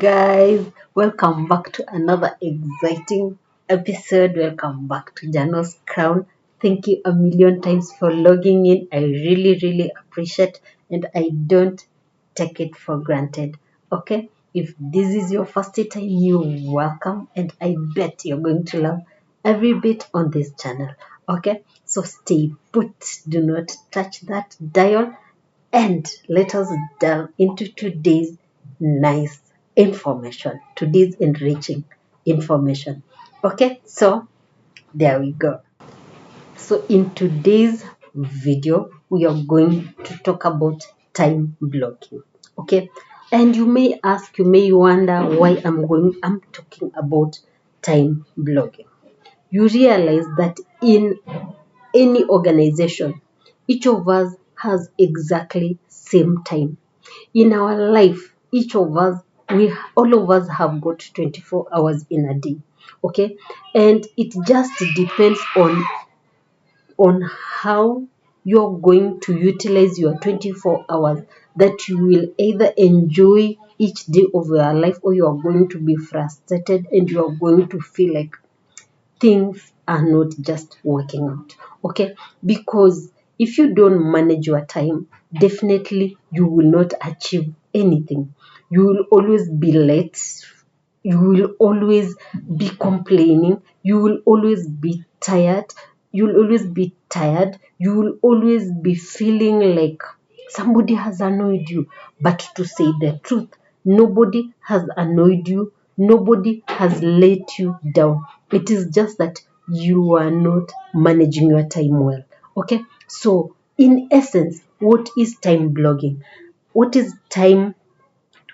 guys, welcome back to another exciting episode. Welcome back to Jano's Crown. Thank you a million times for logging in. I really appreciate and I don't take it for granted. Okay, if this is your first time, you're welcome, and I bet you're going to love every bit on this channel. Okay, so stay put, do not touch that dial, and let us delve into today's nice information, today's enriching information. Okay, so there we go. So in today's video, we are going to talk about time blocking. Okay, and you may ask, you may wonder why I'm talking about time blocking. You realize that in any organization, each of us has exactly same time. In our life, each of us, we all of us have got 24 hours in a day. Okay, and it just depends on how you're going to utilize your 24 hours, that you will either enjoy each day of your life, or you are going to be frustrated and you are going to feel like things are not just working out. Okay, because if you don't manage your time, definitely you will not achieve anything. You will always be late, you will always be complaining, you will always be tired, you will always be feeling like somebody has annoyed you. But to say the truth, nobody has annoyed you, nobody has let you down. It is just that you are not managing your time well. Okay, so in essence, what is time blocking? What is time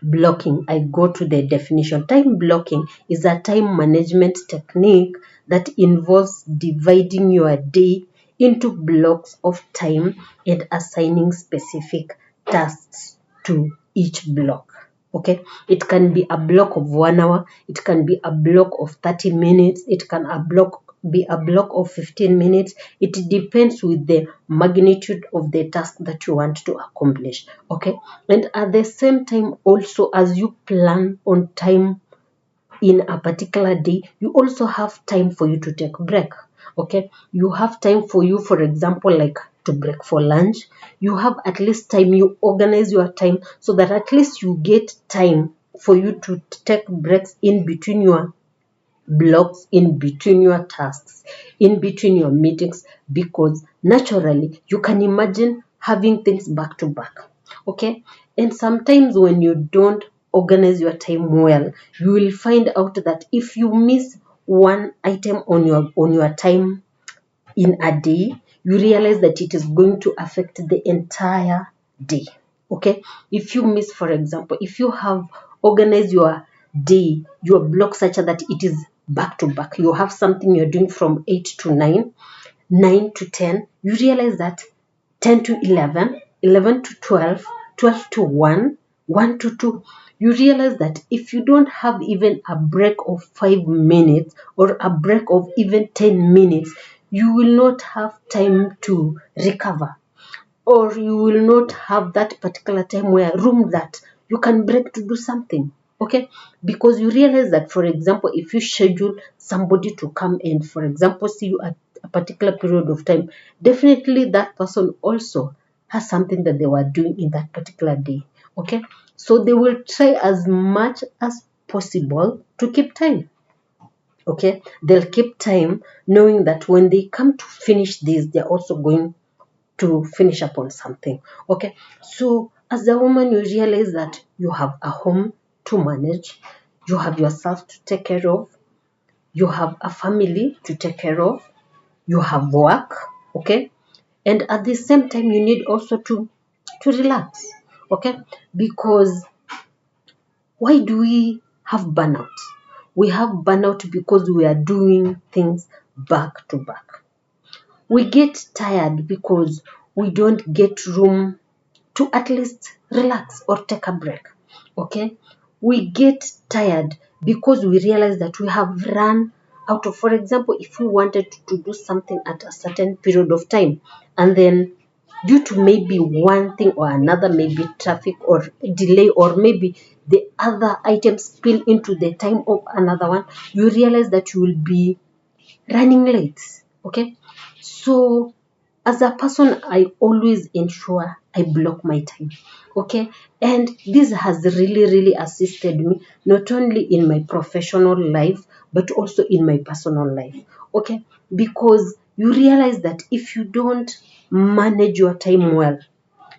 blocking? I go to the definition. Time blocking is a time management technique that involves dividing your day into blocks of time and assigning specific tasks to each block. Okay, it can be a block of 1 hour, it can be a block of 30 minutes, it can be a block of 15 minutes. It depends with the magnitude of the task that you want to accomplish. Okay, and at the same time, also, as you plan on time in a particular day, you also have time for you to take break. Okay, you have time for you, for example, like to break for lunch. You have at least time, you organize your time so that at least you get time for you to take breaks in between your blocks, in between your tasks, in between your meetings, because naturally you can imagine having things back to back. Okay, and sometimes when you don't organize your time well, you will find out that if you miss one item on your time in a day, you realize that it is going to affect the entire day. Okay, if you miss, for example, if you have organized your day, your block such that it is back to back, you have something you're doing from 8 to 9, 9 to 10, you realize that 10 to 11, 11 to 12, 12 to 1, 1 to 2, you realize that if you don't have even a break of 5 minutes or a break of even 10 minutes, you will not have time to recover, or you will not have that particular time where room that you can break to do something. Okay, because you realize that, for example, if you schedule somebody to come and, for example, see you at a particular period of time, definitely that person also has something that they were doing in that particular day. Okay, so they will try as much as possible to keep time. Okay, they'll keep time knowing that when they come to finish this, they're also going to finish up on something. Okay, so as a woman, you realize that you have a home to manage, you have yourself to take care of, you have a family to take care of, you have work. Okay, and at the same time, you need also to relax. Okay, because why do we have burnout? We have burnout because we are doing things back to back. We get tired because we don't get room to at least relax or take a break. Okay, we get tired because we realize that we have run out of, for example, if we wanted to do something at a certain period of time, and then due to maybe one thing or another, maybe traffic or delay, or maybe the other items spill into the time of another one, you realize that you will be running late. Okay, so as a person, I always ensure I block my time. Okay, and this has really assisted me not only in my professional life but also in my personal life. Okay, because you realize that if you don't manage your time well,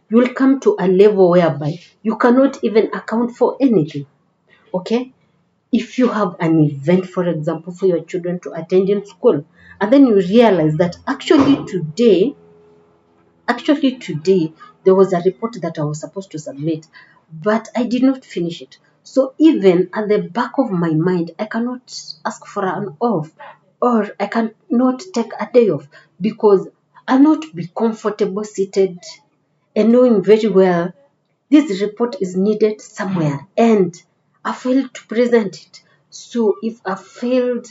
you will come to a level whereby you cannot even account for anything. Okay, if you have an event, for example, for your children to attend in school, and then you realize that actually today there was a report that I was supposed to submit, but I did not finish it. So even at the back of my mind, I cannot ask for an off, or I cannot take a day off, because I'll not be comfortable seated and knowing very well this report is needed somewhere and I failed to present it. So if I failed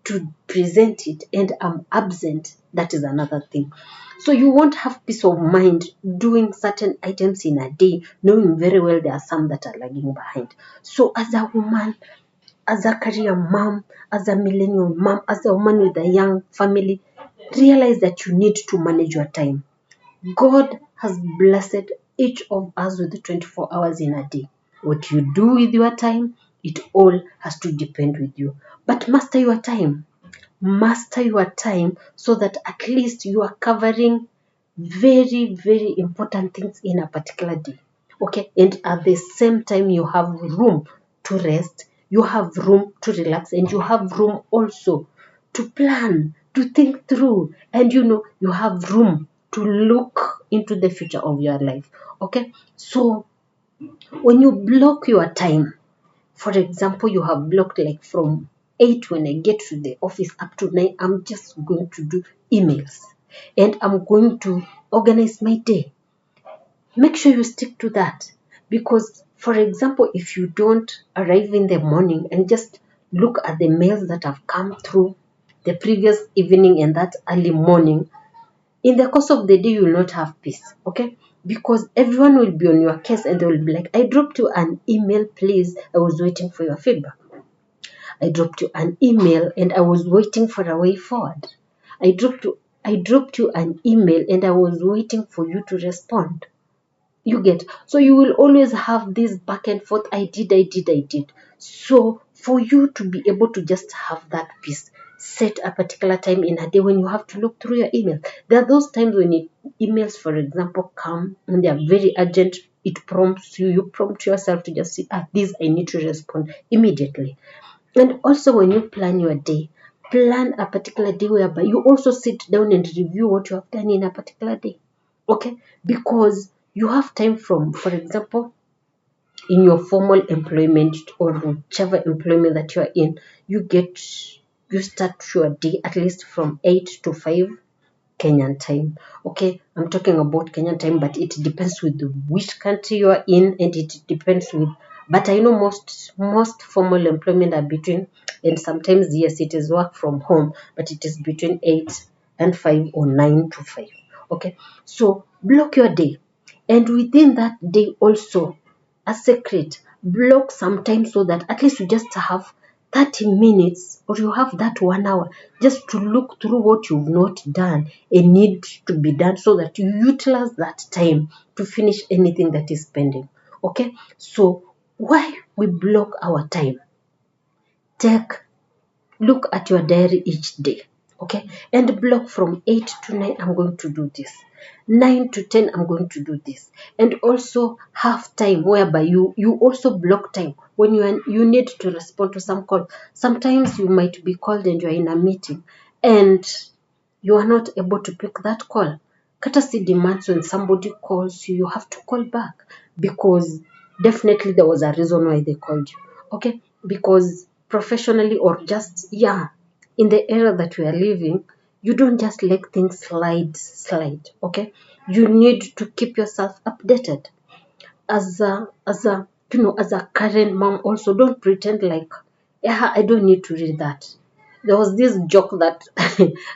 to present it and I'm absent, that is another thing. So you won't have peace of mind doing certain items in a day, knowing very well there are some that are lagging behind. So as a woman, as a career mom, as a millennial mom, as a woman with a young family, realize that you need to manage your time. God has blessed each of us with 24 hours in a day. What you do with your time, it all has to depend with you. But master your time. Master your time so that at least you are covering very important things in a particular day. Okay, and at the same time, you have room to rest, you have room to relax, and you have room also to plan, to think through, and you have room to look into the future of your life. Okay, so when you block your time, for example, you have blocked like from 8 when I get to the office up to 9, I'm just going to do emails and I'm going to organize my day. Make sure you stick to that, because, for example, if you don't arrive in the morning and just look at the mails that have come through the previous evening and that early morning, in the course of the day, you will not have peace. Okay, because everyone will be on your case and they will be like, I dropped you an email, please, I was waiting for your feedback. I dropped you an email and I was waiting for a way forward. I dropped you an email and I was waiting for you to respond. You get, so you will always have this back and forth. I did. So for you to be able to just have that peace, set a particular time in a day when you have to look through your email. There are those times when emails, for example, come and they are very urgent. It prompts you prompt yourself to just see, this I need to respond immediately. And also when you plan your day, plan a particular day whereby you also sit down and review what you have done in a particular day. Okay, because you have time from, for example, in your formal employment or whichever employment that you are in, you start your day at least from 8 to 5 Kenyan time. Okay, I'm talking about Kenyan time, but it depends with which country you are in, and it depends with. But I know most formal employment are between, and sometimes yes, it is work from home, but it is between 8 and 5 or 9 to 5. Okay, so block your day, and within that day also, a secret block some time so that at least you just have 30 minutes or you have that 1 hour just to look through what you've not done and need to be done, so that you utilize that time to finish anything that is pending. Okay, so why we block our time? Take Look at your diary each day. Okay, and block from 8 to 9, I'm going to do this, 9 to 10, I'm going to do this. And also have time whereby you also block time when you need to respond to some call. Sometimes you might be called and you're in a meeting and you are not able to pick that call. Courtesy demands when somebody calls you, you have to call back, because definitely there was a reason why they called you. Okay, because professionally or just, yeah, in the era that we are living, you don't just let things slide. Okay, you need to keep yourself updated. As a current mom, also don't pretend like, yeah, I don't need to read that. There was this joke that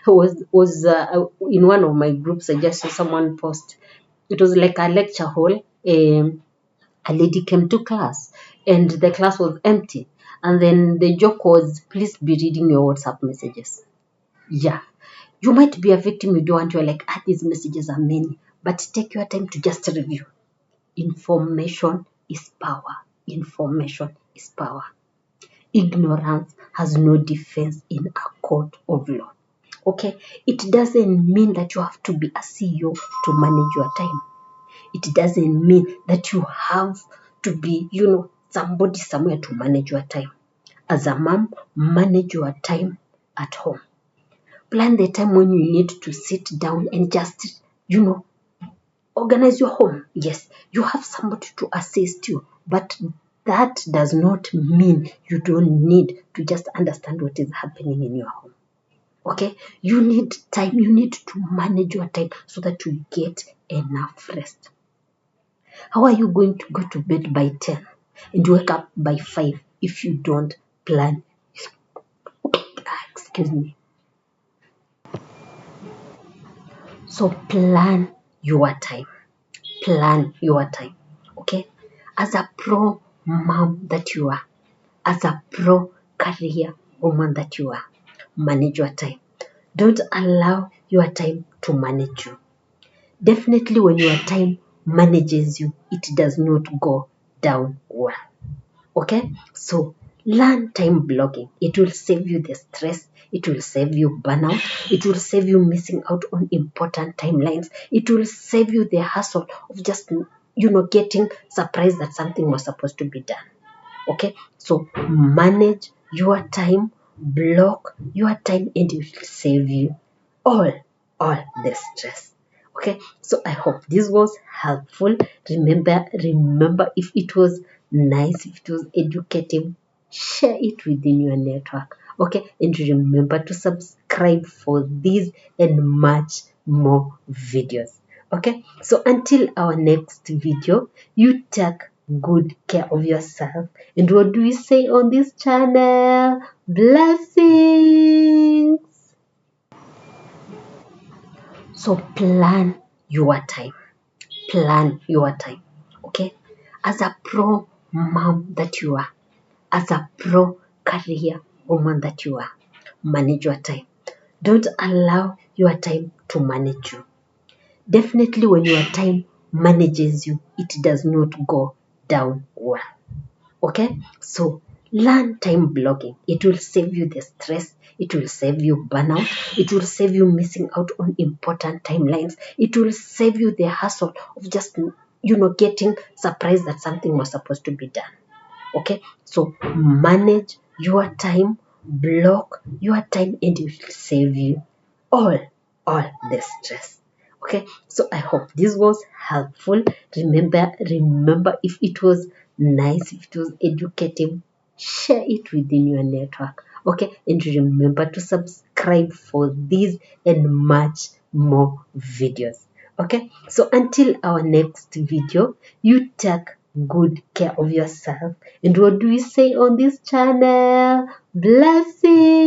was in one of my groups. I just saw someone post, It was like a lecture hall. A lady came to class and the class was empty. And then the joke was, please be reading your WhatsApp messages. Yeah. You might be a victim, you don't want, you're like, these messages are many. But take your time to just review. Information is power. Information is power. Ignorance has no defense in a court of law. Okay? It doesn't mean that you have to be a CEO to manage your time. It doesn't mean that you have to be, somebody somewhere to manage your time. As a mom, manage your time at home. Plan the time when you need to sit down and just, organize your home. Yes, you have somebody to assist you, but that does not mean you don't need to just understand what is happening in your home. Okay, you need time, you need to manage your time so that you get enough rest. How are you going to go to bed by 10 and wake up by 5 if you don't plan? Excuse me. So plan your time. Plan your time. Okay? As a pro mom that you are, as a pro career woman that you are, manage your time. Don't allow your time to manage you. Definitely, when your time manages you, it does not go down well. Okay, so learn time blocking. It will save you the stress, it will save you burnout, it will save you missing out on important timelines, it will save you the hassle of just getting surprised that something was supposed to be done. Okay, so manage your time, block your time, and it will save you all the stress. Okay, so I hope this was helpful. Remember, if it was nice, if it was educative, share it within your network. Okay, and remember to subscribe for these and much more videos. Okay, so until our next video, you take good care of yourself. And what do we say on this channel? Blessings. So plan your time. Plan your time. Okay? As a pro mom that you are, as a pro career woman that you are, manage your time. Don't allow your time to manage you. Definitely, when your time manages you, it does not go down well. Okay, so learn time blocking. It will save you the stress, it will save you burnout, it will save you missing out on important timelines, it will save you the hassle of just getting surprised that something was supposed to be done. Okay, so manage your time, block your time, and it will save you all the stress. Okay, so I hope this was helpful. Remember, if it was nice, if it was educative, share it within your network. Okay, and remember to subscribe for these and much more videos. Okay, so until our next video, you take good care of yourself. And what do we say on this channel? Blessings.